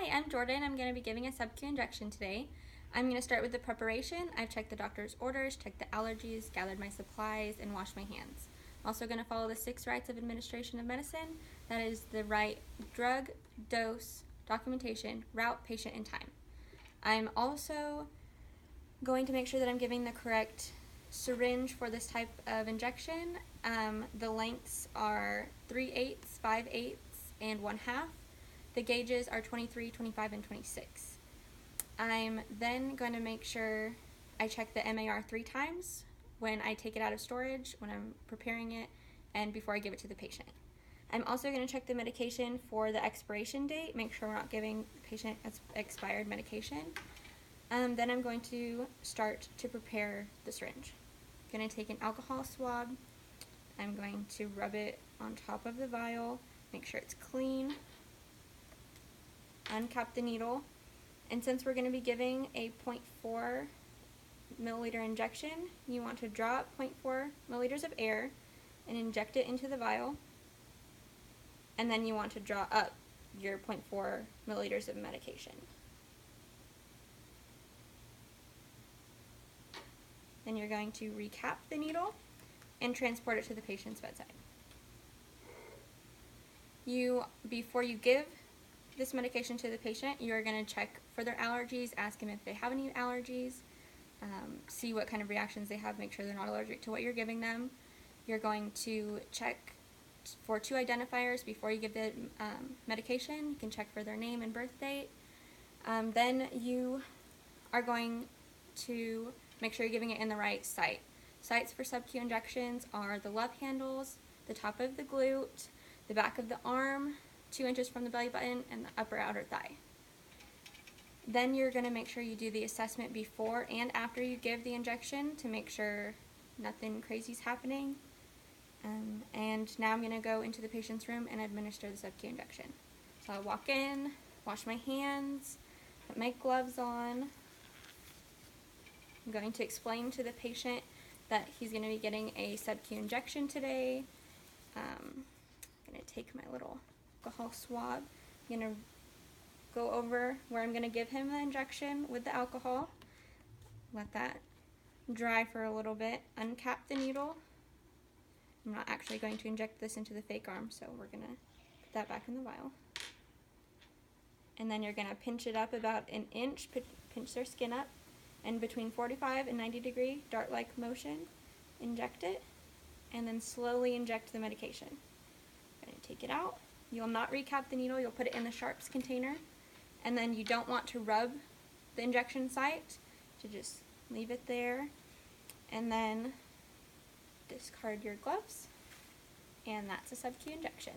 Hi, I'm Jordan. I'm going to be giving a sub-Q injection today. I'm going to start with the preparation. I've checked the doctor's orders, checked the allergies, gathered my supplies, and washed my hands. I'm also going to follow the 6 rights of administration of medicine. That is the right drug, dose, documentation, route, patient, and time. I'm also going to make sure that I'm giving the correct syringe for this type of injection. The lengths are 3/8, 5/8, and 1/2. The gauges are 23, 25, and 26. I'm then going to make sure I check the MAR 3 times when I take it out of storage, when I'm preparing it, and before I give it to the patient. I'm also going to check the medication for the expiration date, make sure we're not giving the patient expired medication. Then I'm going to start to prepare the syringe. I'm going to take an alcohol swab. I'm going to rub it on top of the vial, make sure it's clean. Uncap the needle, and since we're going to be giving a 0.4 milliliter injection, you want to draw 0.4 milliliters of air and inject it into the vial, and then you want to draw up your 0.4 milliliters of medication. Then you're going to recap the needle and transport it to the patient's bedside. Before you give this medication to the patient, you are going to check for their allergies, ask them if they have any allergies, see what kind of reactions they have, make sure they're not allergic to what you're giving them. You're going to check for 2 identifiers before you give the medication. You can check for their name and birth date. Then you are going to make sure you're giving it in the right site. Sites for sub-Q injections are the love handles, the top of the glute, the back of the arm, 2 inches from the belly button, and the upper outer thigh. Then you're going to make sure you do the assessment before and after you give the injection to make sure nothing crazy is happening. And now I'm going to go into the patient's room and administer the sub-Q injection. So I'll walk in, wash my hands, put my gloves on. I'm going to explain to the patient that he's going to be getting a sub-Q injection today. I'm going to take my little alcohol swab. I'm going to go over where I'm going to give him the injection with the alcohol. Let that dry for a little bit. Uncap the needle. I'm not actually going to inject this into the fake arm, so we're going to put that back in the vial. And then you're going to pinch it up about an inch, pinch their skin up, and between 45 and 90 degree dart-like motion, inject it, and then slowly inject the medication. I'm going to take it out. You'll not recap the needle, you'll put it in the sharps container, and then you don't want to rub the injection site, to just leave it there, and then discard your gloves, and that's a sub-Q injection.